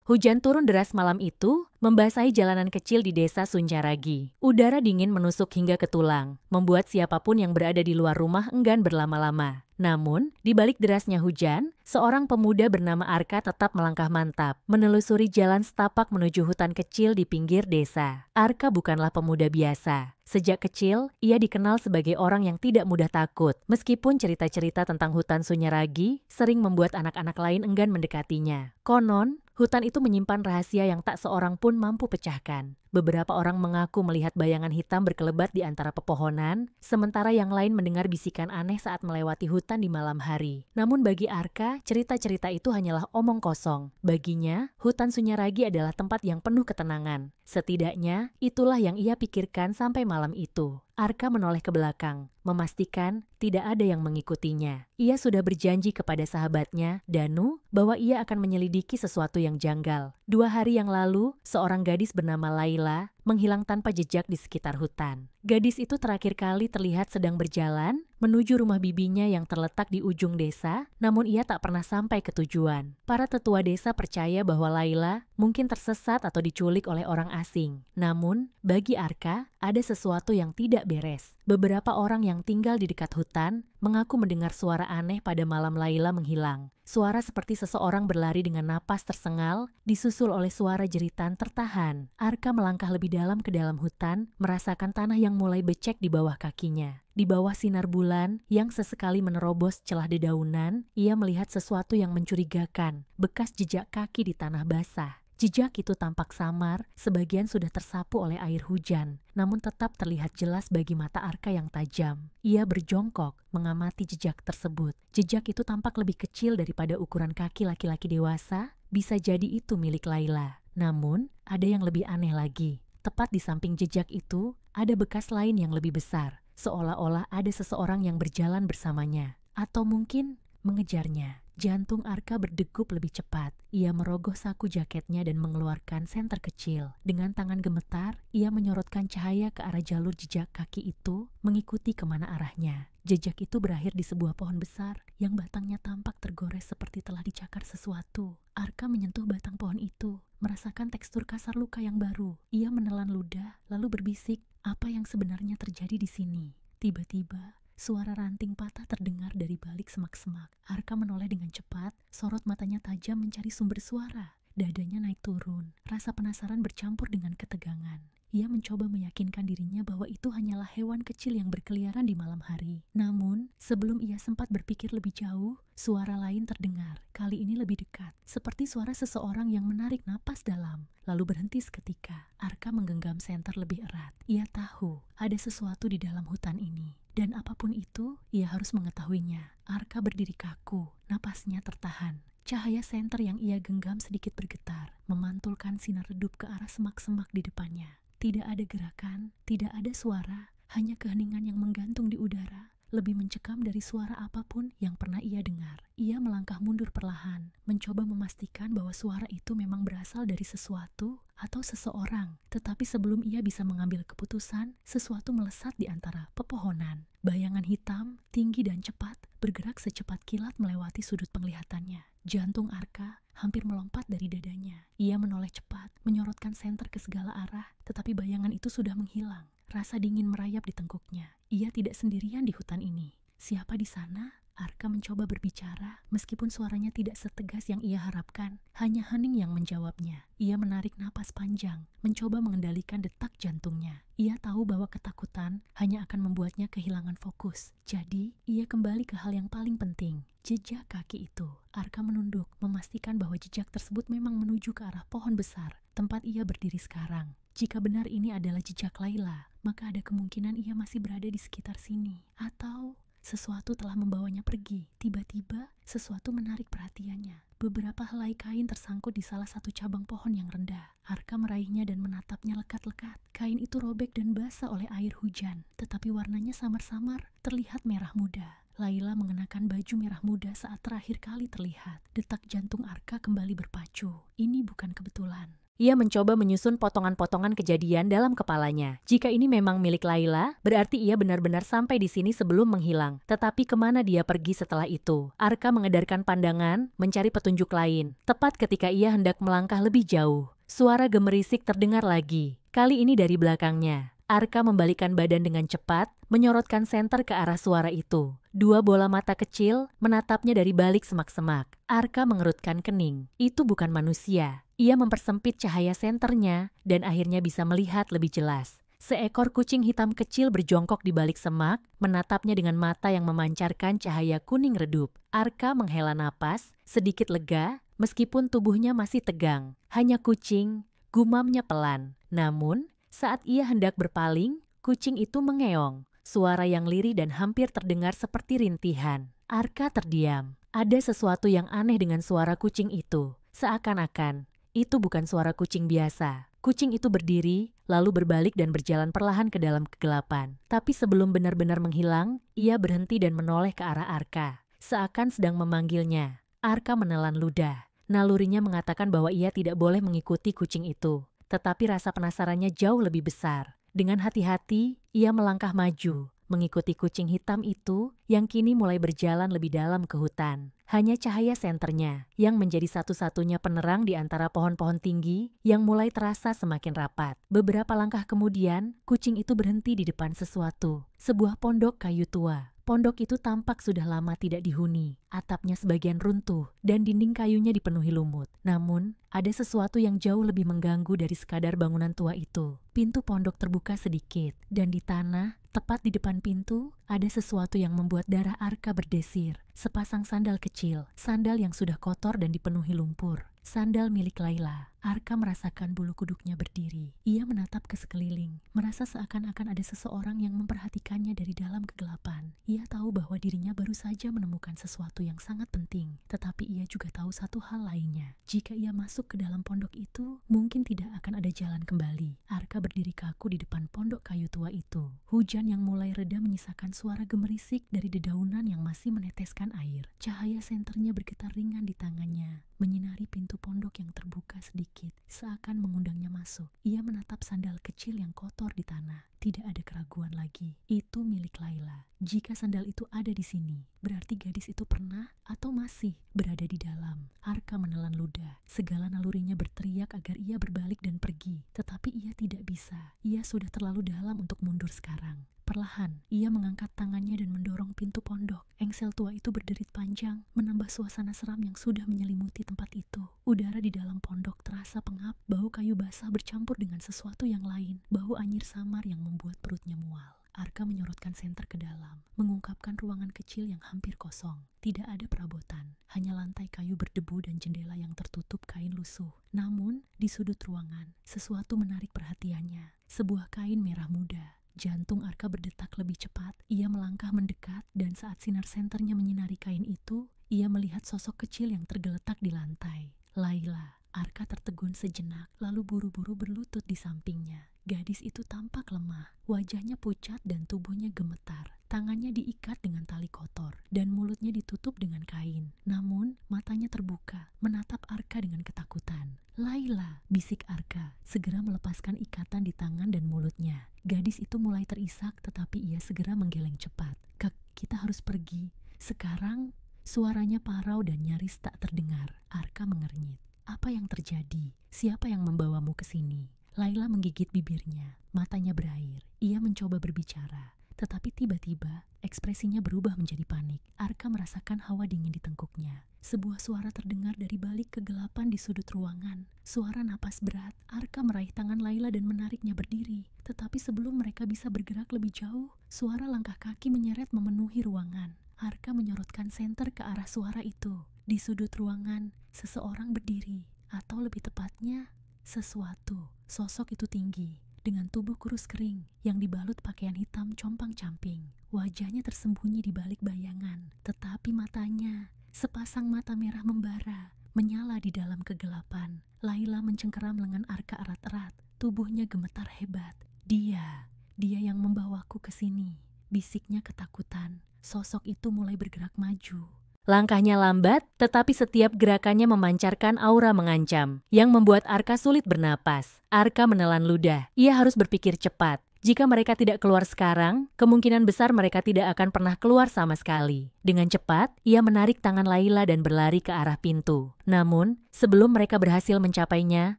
Hujan turun deras malam itu, membasahi jalanan kecil di desa Suncaragi. Udara dingin menusuk hingga ke tulang, membuat siapapun yang berada di luar rumah enggan berlama-lama. Namun, di balik derasnya hujan, seorang pemuda bernama Arka tetap melangkah mantap, menelusuri jalan setapak menuju hutan kecil di pinggir desa. Arka bukanlah pemuda biasa. Sejak kecil, ia dikenal sebagai orang yang tidak mudah takut. Meskipun cerita-cerita tentang hutan Suncaragi sering membuat anak-anak lain enggan mendekatinya. Konon, hutan itu menyimpan rahasia yang tak seorang pun mampu pecahkan. Beberapa orang mengaku melihat bayangan hitam berkelebat di antara pepohonan, sementara yang lain mendengar bisikan aneh saat melewati hutan di malam hari. Namun bagi Arka, cerita-cerita itu hanyalah omong kosong. Baginya, hutan Suncaragi adalah tempat yang penuh ketenangan. Setidaknya, itulah yang ia pikirkan sampai malam itu. Arka menoleh ke belakang, memastikan tidak ada yang mengikutinya. Ia sudah berjanji kepada sahabatnya, Danu, bahwa ia akan menyelidiki sesuatu yang janggal. 2 hari yang lalu, seorang gadis bernama Laila menghilang tanpa jejak di sekitar hutan. Gadis itu terakhir kali terlihat sedang berjalan menuju rumah bibinya yang terletak di ujung desa, namun ia tak pernah sampai ke tujuan. Para tetua desa percaya bahwa Laila mungkin tersesat atau diculik oleh orang asing. Namun, bagi Arka, ada sesuatu yang tidak beres. Beberapa orang yang tinggal di dekat hutan mengaku mendengar suara aneh pada malam Laila menghilang. Suara seperti seseorang berlari dengan napas tersengal, disusul oleh suara jeritan tertahan. Arka melangkah lebih dalam ke dalam hutan, merasakan tanah yang mulai becek di bawah kakinya. Di bawah sinar bulan yang sesekali menerobos celah dedaunan, ia melihat sesuatu yang mencurigakan, bekas jejak kaki di tanah basah. Jejak itu tampak samar, sebagian sudah tersapu oleh air hujan, namun tetap terlihat jelas bagi mata Arka yang tajam. Ia berjongkok, mengamati jejak tersebut. Jejak itu tampak lebih kecil daripada ukuran kaki laki-laki dewasa, bisa jadi itu milik Laila. Namun, ada yang lebih aneh lagi. Tepat di samping jejak itu, ada bekas lain yang lebih besar, seolah-olah ada seseorang yang berjalan bersamanya. Atau mungkin mengejarnya. Jantung Arka berdegup lebih cepat. Ia merogoh saku jaketnya dan mengeluarkan senter kecil. Dengan tangan gemetar, ia menyorotkan cahaya ke arah jalur jejak kaki itu, mengikuti kemana arahnya. Jejak itu berakhir di sebuah pohon besar yang batangnya tampak tergores seperti telah dicakar sesuatu. Arka menyentuh batang pohon itu, merasakan tekstur kasar luka yang baru. Ia menelan ludah, lalu berbisik, apa yang sebenarnya terjadi di sini? Tiba-tiba, suara ranting patah terdengar dari balik semak-semak. Arka menoleh dengan cepat, sorot matanya tajam mencari sumber suara. Dadanya naik turun, rasa penasaran bercampur dengan ketegangan. Ia mencoba meyakinkan dirinya bahwa itu hanyalah hewan kecil yang berkeliaran di malam hari. Namun, sebelum ia sempat berpikir lebih jauh, suara lain terdengar. Kali ini lebih dekat, seperti suara seseorang yang menarik napas dalam, lalu berhenti seketika. Arka menggenggam senter lebih erat. Ia tahu ada sesuatu di dalam hutan ini. Dan apapun itu, ia harus mengetahuinya. Arka berdiri kaku, napasnya tertahan. Cahaya senter yang ia genggam sedikit bergetar, memantulkan sinar redup ke arah semak-semak di depannya. Tidak ada gerakan, tidak ada suara, hanya keheningan yang menggantung di udara, lebih mencekam dari suara apapun yang pernah ia dengar. Ia melangkah mundur perlahan, mencoba memastikan bahwa suara itu memang berasal dari sesuatu atau seseorang. Tetapi sebelum ia bisa mengambil keputusan, sesuatu melesat di antara pepohonan. Bayangan hitam, tinggi dan cepat, bergerak secepat kilat melewati sudut penglihatannya. Jantung Arka hampir melompat dari dadanya. Ia menoleh cepat, menyorotkan senter ke segala arah, tetapi bayangan itu sudah menghilang. Rasa dingin merayap di tengkuknya. Ia tidak sendirian di hutan ini. Siapa di sana? Arka mencoba berbicara, meskipun suaranya tidak setegas yang ia harapkan. Hanya hening yang menjawabnya. Ia menarik napas panjang, mencoba mengendalikan detak jantungnya. Ia tahu bahwa ketakutan hanya akan membuatnya kehilangan fokus. Jadi, ia kembali ke hal yang paling penting. Jejak kaki itu. Arka menunduk, memastikan bahwa jejak tersebut memang menuju ke arah pohon besar, tempat ia berdiri sekarang. Jika benar ini adalah jejak Laila, maka ada kemungkinan ia masih berada di sekitar sini. Atau sesuatu telah membawanya pergi. Tiba-tiba, sesuatu menarik perhatiannya. Beberapa helai kain tersangkut di salah satu cabang pohon yang rendah. Arka meraihnya dan menatapnya lekat-lekat. Kain itu robek dan basah oleh air hujan, tetapi warnanya samar-samar, terlihat merah muda. Laila mengenakan baju merah muda saat terakhir kali terlihat. Detak jantung Arka kembali berpacu. Ini bukan kebetulan. Ia mencoba menyusun potongan-potongan kejadian dalam kepalanya. Jika ini memang milik Laila, berarti ia benar-benar sampai di sini sebelum menghilang. Tetapi kemana dia pergi setelah itu? Arka mengedarkan pandangan, mencari petunjuk lain. Tepat ketika ia hendak melangkah lebih jauh, suara gemerisik terdengar lagi. Kali ini dari belakangnya. Arka membalikkan badan dengan cepat, menyorotkan senter ke arah suara itu. Dua bola mata kecil menatapnya dari balik semak-semak. Arka mengerutkan kening. Itu bukan manusia. Ia mempersempit cahaya senternya dan akhirnya bisa melihat lebih jelas. Seekor kucing hitam kecil berjongkok di balik semak, menatapnya dengan mata yang memancarkan cahaya kuning redup. Arka menghela napas, sedikit lega, meskipun tubuhnya masih tegang. Hanya kucing, gumamnya pelan. Namun, saat ia hendak berpaling, kucing itu mengeong. Suara yang lirih dan hampir terdengar seperti rintihan. Arka terdiam. Ada sesuatu yang aneh dengan suara kucing itu. Seakan-akan, itu bukan suara kucing biasa. Kucing itu berdiri, lalu berbalik dan berjalan perlahan ke dalam kegelapan. Tapi sebelum benar-benar menghilang, ia berhenti dan menoleh ke arah Arka. Seakan sedang memanggilnya. Arka menelan ludah. Nalurinya mengatakan bahwa ia tidak boleh mengikuti kucing itu. Tetapi rasa penasarannya jauh lebih besar. Dengan hati-hati, ia melangkah maju, mengikuti kucing hitam itu yang kini mulai berjalan lebih dalam ke hutan. Hanya cahaya senternya yang menjadi satu-satunya penerang di antara pohon-pohon tinggi yang mulai terasa semakin rapat. Beberapa langkah kemudian, kucing itu berhenti di depan sesuatu. Sebuah pondok kayu tua. Pondok itu tampak sudah lama tidak dihuni. Atapnya sebagian runtuh dan dinding kayunya dipenuhi lumut. Namun, ada sesuatu yang jauh lebih mengganggu dari sekadar bangunan tua itu. Pintu pondok terbuka sedikit, dan di tanah, tepat di depan pintu, ada sesuatu yang membuat darah Arka berdesir. Sepasang sandal kecil, sandal yang sudah kotor dan dipenuhi lumpur. Sandal milik Laila. Arka merasakan bulu kuduknya berdiri. Ia menatap ke sekeliling, merasa seakan-akan ada seseorang yang memperhatikannya dari dalam kegelapan. Ia tahu bahwa dirinya baru saja menemukan sesuatu yang sangat penting, tetapi ia juga tahu satu hal lainnya. Jika ia masuk ke dalam pondok itu, mungkin tidak akan ada jalan kembali. Arka berdiri kaku di depan pondok kayu tua itu. Hujan yang mulai reda menyisakan suara gemerisik dari dedaunan yang masih meneteskan air. Cahaya senternya bergetar ringan di tangannya, menyinari pintu pondok yang terbuka sedikit, seakan mengundangnya masuk. Ia menatap sandal kecil yang kotor di tanah. Tidak ada keraguan lagi. Itu milik Laila. Jika sandal itu ada di sini, berarti gadis itu pernah atau masih berada di dalam. Arka menelan ludah. Segala nalurinya berteriak agar ia berbalik dan pergi. Tetapi ia tidak bisa. Ia sudah terlalu dalam untuk mundur sekarang. Perlahan, ia mengangkat tangannya dan mendorong pintu pondok. Engsel tua itu berderit panjang, menambah suasana seram yang sudah menyelimuti tempat itu. Udara di dalam pondok terasa pengap, bau kayu basah bercampur dengan sesuatu yang lain, bau anyir samar yang membuat perutnya mual. Arka menyorotkan senter ke dalam, mengungkapkan ruangan kecil yang hampir kosong. Tidak ada perabotan, hanya lantai kayu berdebu dan jendela yang tertutup kain lusuh. Namun, di sudut ruangan, sesuatu menarik perhatiannya. Sebuah kain merah muda. Jantung Arka berdetak lebih cepat. Ia melangkah mendekat, dan saat sinar senternya menyinari kain itu, ia melihat sosok kecil yang tergeletak di lantai. Laila. Arka tertegun sejenak, lalu buru-buru berlutut di sampingnya. Gadis itu tampak lemah, wajahnya pucat dan tubuhnya gemetar. Tangannya diikat dengan tali kotor, dan mulutnya ditutup dengan kain. Namun, matanya terbuka, menatap Arka dengan ketakutan. "Laila," bisik Arka, segera melepaskan ikatan di tangan dan mulutnya. Gadis itu mulai terisak, tetapi ia segera menggeleng cepat. "Kek, kita harus pergi. Sekarang." Suaranya parau dan nyaris tak terdengar. Arka mengernyit. "Apa yang terjadi? Siapa yang membawamu ke sini?" Laila menggigit bibirnya, matanya berair. Ia mencoba berbicara, tetapi tiba-tiba ekspresinya berubah menjadi panik. Arka merasakan hawa dingin di tengkuknya. Sebuah suara terdengar dari balik kegelapan di sudut ruangan. Suara napas berat. Arka meraih tangan Laila dan menariknya berdiri. Tetapi sebelum mereka bisa bergerak lebih jauh, suara langkah kaki menyeret memenuhi ruangan. Arka menyorotkan senter ke arah suara itu. Di sudut ruangan, seseorang berdiri, atau lebih tepatnya, sesuatu. Sosok itu tinggi, dengan tubuh kurus kering, yang dibalut pakaian hitam compang-camping. Wajahnya tersembunyi di balik bayangan, tetapi matanya, sepasang mata merah membara, menyala di dalam kegelapan. Laila mencengkeram lengan Arka erat-erat, tubuhnya gemetar hebat. Dia yang membawaku ke sini," bisiknya ketakutan. Sosok itu mulai bergerak maju, Langkahnya lambat, tetapi setiap gerakannya memancarkan aura mengancam, yang membuat Arka sulit bernapas. Arka menelan ludah. Ia harus berpikir cepat. Jika mereka tidak keluar sekarang, kemungkinan besar mereka tidak akan pernah keluar sama sekali. Dengan cepat, ia menarik tangan Laila dan berlari ke arah pintu. Namun, sebelum mereka berhasil mencapainya,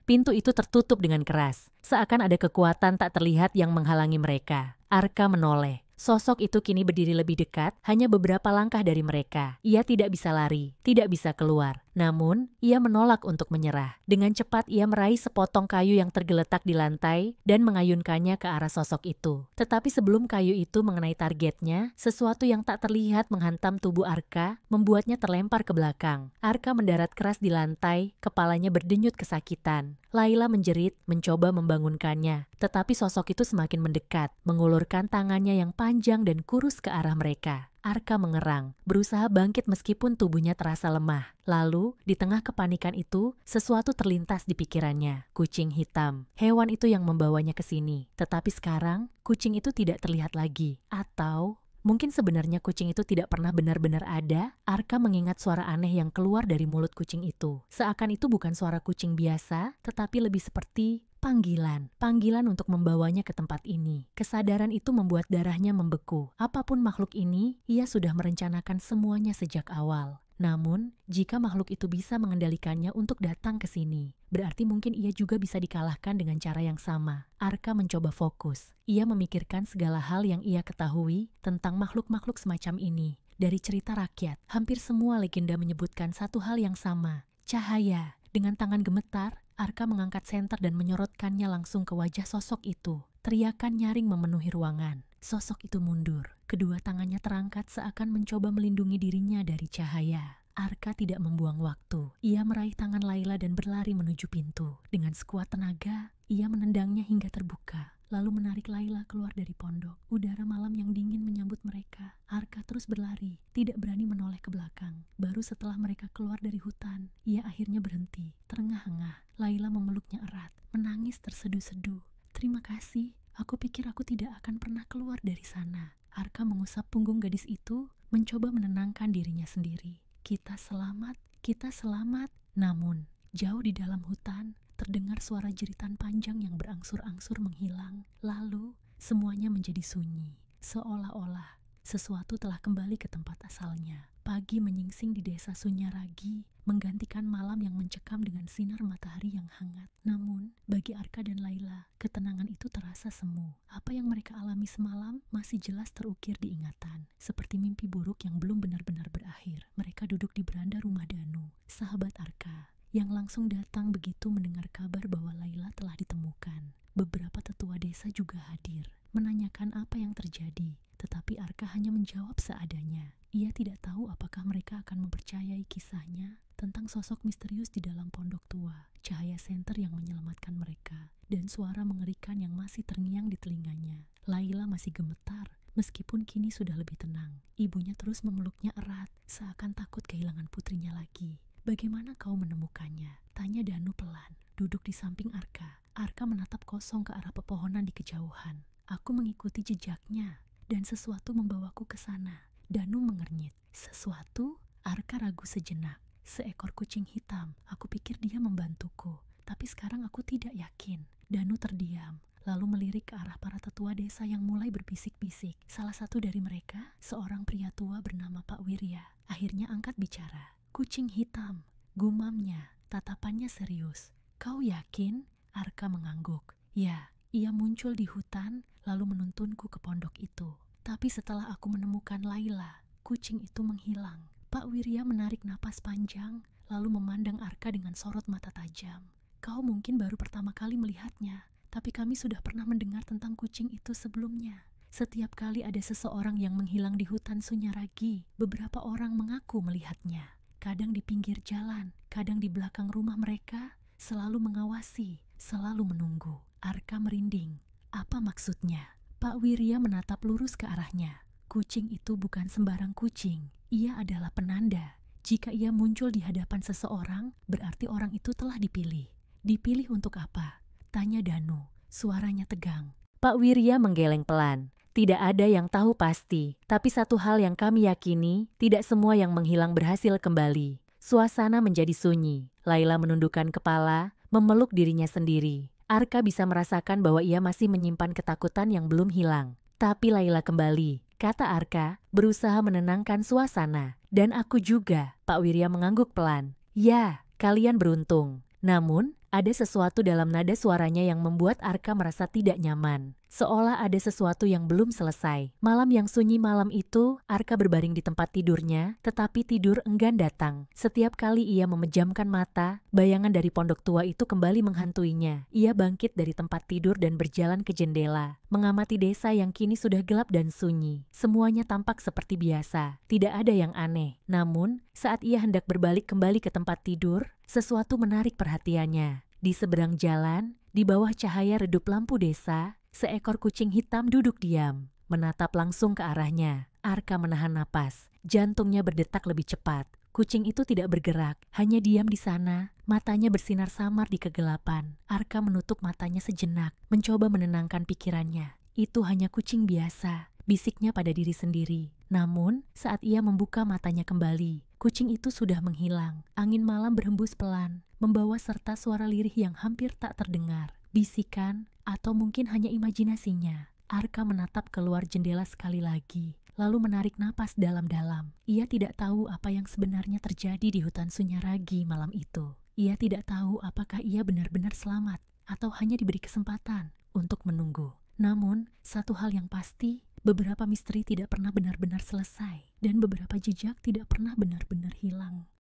pintu itu tertutup dengan keras. Seakan ada kekuatan tak terlihat yang menghalangi mereka. Arka menoleh. Sosok itu kini berdiri lebih dekat, hanya beberapa langkah dari mereka. Ia tidak bisa lari, tidak bisa keluar. Namun, ia menolak untuk menyerah. Dengan cepat ia meraih sepotong kayu yang tergeletak di lantai dan mengayunkannya ke arah sosok itu. Tetapi sebelum kayu itu mengenai targetnya, sesuatu yang tak terlihat menghantam tubuh Arka, membuatnya terlempar ke belakang. Arka mendarat keras di lantai, kepalanya berdenyut kesakitan. Laila menjerit, mencoba membangunkannya. Tetapi sosok itu semakin mendekat, mengulurkan tangannya yang panjang dan kurus ke arah mereka. Arka mengerang, berusaha bangkit meskipun tubuhnya terasa lemah. Lalu, di tengah kepanikan itu, sesuatu terlintas di pikirannya. Kucing hitam. Hewan itu yang membawanya ke sini. Tetapi sekarang, kucing itu tidak terlihat lagi. Atau mungkin sebenarnya kucing itu tidak pernah benar-benar ada. Arka mengingat suara aneh yang keluar dari mulut kucing itu. Seakan itu bukan suara kucing biasa, tetapi lebih seperti panggilan untuk membawanya ke tempat ini. Kesadaran itu membuat darahnya membeku. Apapun makhluk ini, ia sudah merencanakan semuanya sejak awal. Namun, jika makhluk itu bisa mengendalikannya untuk datang ke sini, berarti mungkin ia juga bisa dikalahkan dengan cara yang sama. Arka mencoba fokus. Ia memikirkan segala hal yang ia ketahui tentang makhluk-makhluk semacam ini. Dari cerita rakyat, hampir semua legenda menyebutkan satu hal yang sama, cahaya. Dengan tangan gemetar, Arka mengangkat senter dan menyorotkannya langsung ke wajah sosok itu. Teriakan nyaring memenuhi ruangan. Sosok itu mundur. Kedua tangannya terangkat seakan mencoba melindungi dirinya dari cahaya. Arka tidak membuang waktu. Ia meraih tangan Laila dan berlari menuju pintu. Dengan sekuat tenaga, ia menendangnya hingga terbuka. Lalu menarik Laila keluar dari pondok. Udara malam yang dingin menyambut mereka. Arka terus berlari, tidak berani menoleh ke belakang. Baru setelah mereka keluar dari hutan, ia akhirnya berhenti, terengah-engah. Laila memeluknya erat, menangis terseduh-seduh. "Terima kasih, aku pikir aku tidak akan pernah keluar dari sana." Arka mengusap punggung gadis itu, mencoba menenangkan dirinya sendiri. Kita selamat. Namun, jauh di dalam hutan, terdengar suara jeritan panjang yang berangsur-angsur menghilang. Lalu, semuanya menjadi sunyi. Seolah-olah, sesuatu telah kembali ke tempat asalnya. Pagi menyingsing di desa Sunyaragi, menggantikan malam yang mencekam dengan sinar matahari yang hangat. Namun, bagi Arka dan Laila, ketenangan itu terasa semu. Apa yang mereka alami semalam masih jelas terukir di ingatan. Seperti mimpi buruk yang belum benar-benar berakhir. Mereka duduk di beranda rumah Danu, sahabat Arka, yang langsung datang begitu mendengar kabar bahwa Laila telah ditemukan. Beberapa tetua desa juga hadir, menanyakan apa yang terjadi, tetapi Arka hanya menjawab seadanya. Ia tidak tahu apakah mereka akan mempercayai kisahnya tentang sosok misterius di dalam pondok tua, cahaya senter yang menyelamatkan mereka, dan suara mengerikan yang masih terngiang di telinganya. Laila masih gemetar, meskipun kini sudah lebih tenang. Ibunya terus memeluknya erat, seakan takut kehilangan putrinya lagi. "Bagaimana kau menemukannya?" tanya Danu pelan, duduk di samping Arka. Arka menatap kosong ke arah pepohonan di kejauhan. "Aku mengikuti jejaknya, dan sesuatu membawaku ke sana." Danu mengernyit. "Sesuatu?" Arka ragu sejenak. "Seekor kucing hitam. Aku pikir dia membantuku, tapi sekarang aku tidak yakin." Danu terdiam, lalu melirik ke arah para tetua desa yang mulai berbisik-bisik. Salah satu dari mereka, seorang pria tua bernama Pak Wirya, akhirnya angkat bicara. "Kucing hitam," gumamnya, tatapannya serius. "Kau yakin?" Arka mengangguk. "Ya, ia muncul di hutan lalu menuntunku ke pondok itu. Tapi setelah aku menemukan Laila, kucing itu menghilang." Pak Wirya menarik napas panjang, lalu memandang Arka dengan sorot mata tajam. "Kau mungkin baru pertama kali melihatnya, tapi kami sudah pernah mendengar tentang kucing itu sebelumnya. Setiap kali ada seseorang yang menghilang di hutan Sunyaragi, beberapa orang mengaku melihatnya. Kadang di pinggir jalan, kadang di belakang rumah mereka, selalu mengawasi, selalu menunggu." Arka merinding. Apa maksudnya? Pak Wirya menatap lurus ke arahnya. Kucing itu bukan sembarang kucing. Ia adalah penanda. Jika ia muncul di hadapan seseorang, berarti orang itu telah dipilih. "Dipilih untuk apa?" tanya Danu. Suaranya tegang. Pak Wirya menggeleng pelan. Tidak ada yang tahu pasti, tapi satu hal yang kami yakini, tidak semua yang menghilang berhasil kembali. Suasana menjadi sunyi. Laila menundukkan kepala, memeluk dirinya sendiri. Arka bisa merasakan bahwa ia masih menyimpan ketakutan yang belum hilang. Tapi Laila kembali, kata Arka, berusaha menenangkan suasana. Dan aku juga, Pak Wirya mengangguk pelan. Ya, kalian beruntung. Namun, ada sesuatu dalam nada suaranya yang membuat Arka merasa tidak nyaman. Seolah ada sesuatu yang belum selesai. Malam yang sunyi malam itu, Arka berbaring di tempat tidurnya, tetapi tidur enggan datang. Setiap kali ia memejamkan mata, bayangan dari pondok tua itu kembali menghantuinya. Ia bangkit dari tempat tidur dan berjalan ke jendela, mengamati desa yang kini sudah gelap dan sunyi. Semuanya tampak seperti biasa, tidak ada yang aneh. Namun, saat ia hendak berbalik kembali ke tempat tidur, sesuatu menarik perhatiannya. Di seberang jalan, di bawah cahaya redup lampu desa, seekor kucing hitam duduk diam, menatap langsung ke arahnya. Arka menahan napas, jantungnya berdetak lebih cepat. Kucing itu tidak bergerak, hanya diam di sana, matanya bersinar samar di kegelapan. Arka menutup matanya sejenak, mencoba menenangkan pikirannya. Itu hanya kucing biasa, bisiknya pada diri sendiri. Namun, saat ia membuka matanya kembali, kucing itu sudah menghilang. Angin malam berhembus pelan, membawa serta suara lirih yang hampir tak terdengar. Bisikan, atau mungkin hanya imajinasinya. Arka menatap keluar jendela sekali lagi, lalu menarik napas dalam-dalam. Ia tidak tahu apa yang sebenarnya terjadi di hutan Sunyaragi malam itu. Ia tidak tahu apakah ia benar-benar selamat, atau hanya diberi kesempatan untuk menunggu. Namun, satu hal yang pasti, beberapa misteri tidak pernah benar-benar selesai, dan beberapa jejak tidak pernah benar-benar hilang.